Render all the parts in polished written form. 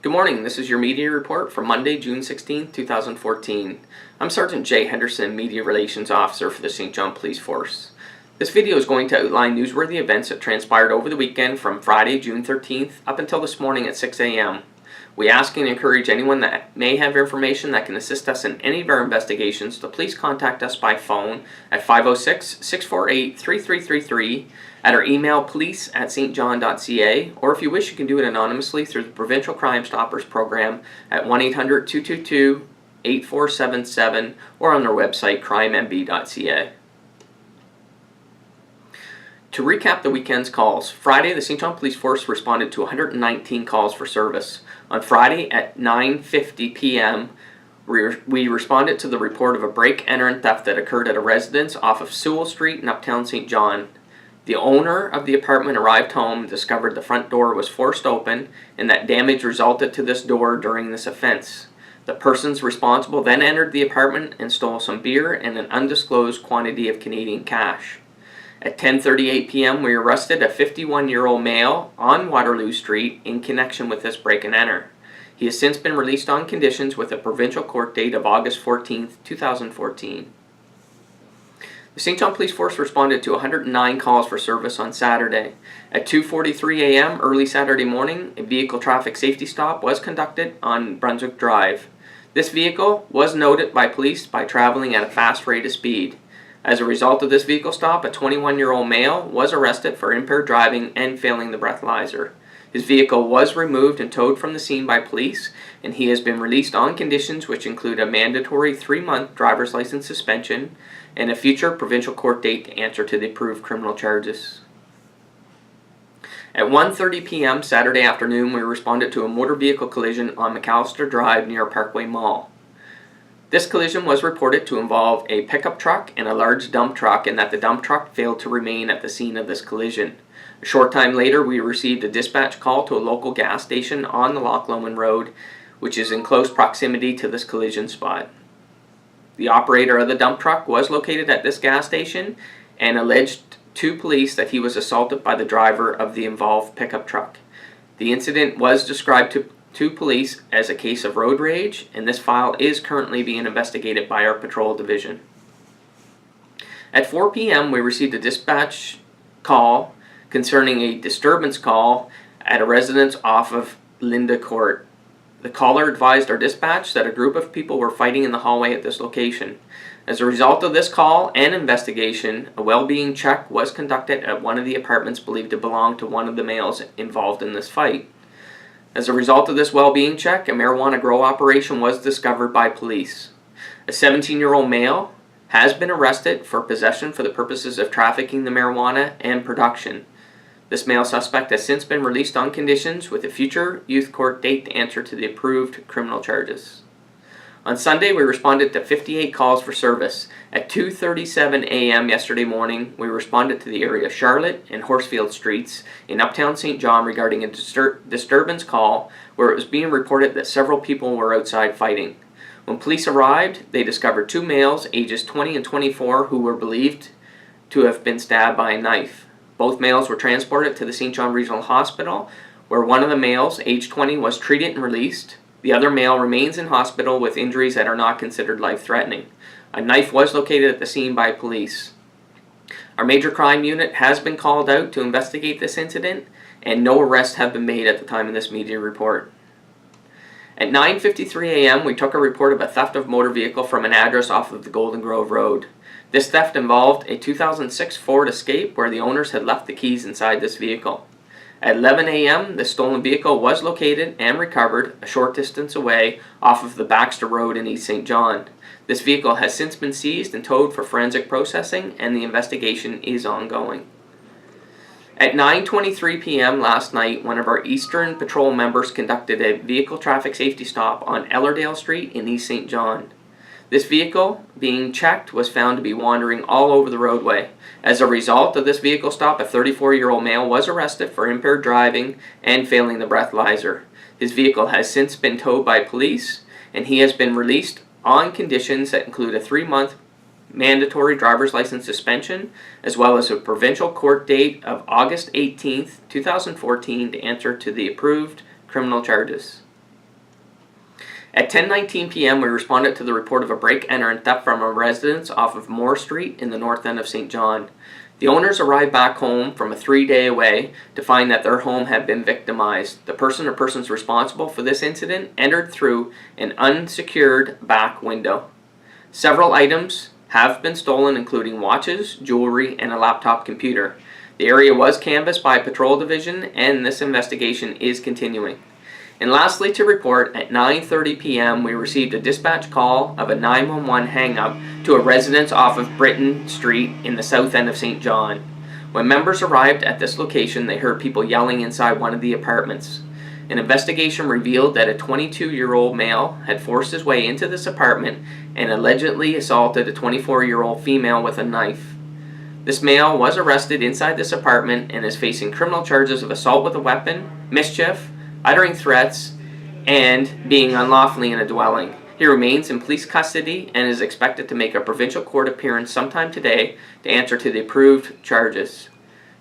Good morning, this is your media report for Monday, June 16, 2014. I'm Sergeant Jay Henderson, Media Relations Officer for the St. John Police Force. This video is going to outline newsworthy events that transpired over the weekend from Friday, June 13th up until this morning at 6 a.m. We ask and encourage anyone that may have information that can assist us in any of our investigations to please contact us by phone at 506-648-3333, at our email police@stjohn.ca, or if you wish you can do it anonymously through the Provincial Crime Stoppers program at 1-800-222-8477 or on their website crimemb.ca. To recap the weekend's calls, Friday the St. John Police Force responded to 119 calls for service. On Friday at 9:50 p.m. we responded to the report of a break, enter, and theft that occurred at a residence off of Sewell Street in Uptown St. John. The owner of the apartment arrived home and discovered the front door was forced open and that damage resulted to this door during this offense. The persons responsible then entered the apartment and stole some beer and an undisclosed quantity of Canadian cash. At 10:38 p.m. we arrested a 51-year-old male on Waterloo Street in connection with this break and enter. He has since been released on conditions with a provincial court date of August 14, 2014. The St. John Police Force responded to 109 calls for service on Saturday. At 2:43 a.m. early Saturday morning, a vehicle traffic safety stop was conducted on Brunswick Drive. This vehicle was noted by police by traveling at a fast rate of speed. As a result of this vehicle stop, a 21-year-old male was arrested for impaired driving and failing the breathalyzer. His vehicle was removed and towed from the scene by police, and he has been released on conditions which include a mandatory 3-month driver's license suspension and a future provincial court date to answer to the approved criminal charges. At 1:30 p.m. Saturday afternoon, we responded to a motor vehicle collision on McAllister Drive near Parkway Mall. This collision was reported to involve a pickup truck and a large dump truck, and that the dump truck failed to remain at the scene of this collision. A short time later, we received a dispatch call to a local gas station on the Loch Lomond Road, which is in close proximity to this collision spot. The operator of the dump truck was located at this gas station and alleged to police that he was assaulted by the driver of the involved pickup truck. The incident was described to police as a case of road rage, and this file is currently being investigated by our patrol division. At 4 p.m. we received a dispatch call concerning a disturbance call at a residence off of Linda Court. The caller advised our dispatch that a group of people were fighting in the hallway at this location. As a result of this call and investigation, a well-being check was conducted at one of the apartments believed to belong to one of the males involved in this fight. As a result of this well-being check, a marijuana grow operation was discovered by police. A 17-year-old male has been arrested for possession for the purposes of trafficking the marijuana and production. This male suspect has since been released on conditions with a future youth court date to answer to the approved criminal charges. On Sunday, we responded to 58 calls for service. At 2:37 a.m. yesterday morning, we responded to the area of Charlotte and Horsefield Streets in Uptown St. John regarding a disturbance call where it was being reported that several people were outside fighting. When police arrived, they discovered 2 males, ages 20 and 24, who were believed to have been stabbed by a knife. Both males were transported to the St. John Regional Hospital, where one of the males, age 20, was treated and released. The other male remains in hospital with injuries that are not considered life-threatening. A knife was located at the scene by police. Our major crime unit has been called out to investigate this incident, and no arrests have been made at the time of this media report. At 9:53 a.m. we took a report of a theft of motor vehicle from an address off of the Golden Grove Road. This theft involved a 2006 Ford Escape where the owners had left the keys inside this vehicle. At 11 a.m., the stolen vehicle was located and recovered a short distance away off of the Baxter Road in East St. John. This vehicle has since been seized and towed for forensic processing, and the investigation is ongoing. At 9:23 p.m. last night, one of our Eastern Patrol members conducted a vehicle traffic safety stop on Ellerdale Street in East St. John. This vehicle, being checked, was found to be wandering all over the roadway. As a result of this vehicle stop, a 34-year-old male was arrested for impaired driving and failing the breathalyzer. His vehicle has since been towed by police, and he has been released on conditions that include a 3-month mandatory driver's license suspension, as well as a provincial court date of August 18th, 2014 to answer to the approved criminal charges. At 10:19 p.m., we responded to the report of a break, enter, and theft from a residence off of Moore Street in the north end of St. John. The owners arrived back home from a 3-day away to find that their home had been victimized. The person or persons responsible for this incident entered through an unsecured back window. Several items have been stolen, including watches, jewelry, and a laptop computer. The area was canvassed by Patrol Division, and this investigation is continuing. And lastly, to report, at 9:30 p.m. we received a dispatch call of a 911 hang-up to a residence off of Britton Street in the south end of St. John. When members arrived at this location, they heard people yelling inside one of the apartments. An investigation revealed that a 22-year-old male had forced his way into this apartment and allegedly assaulted a 24-year-old female with a knife. This male was arrested inside this apartment and is facing criminal charges of assault with a weapon, mischief, uttering threats, and being unlawfully in a dwelling. He remains in police custody and is expected to make a provincial court appearance sometime today to answer to the approved charges.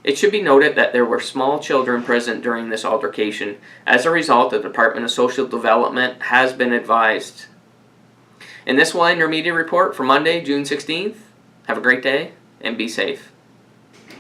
It should be noted that there were small children present during this altercation. As a result, the Department of Social Development has been advised. And this will end your media report for Monday, June 16th. Have a great day and be safe.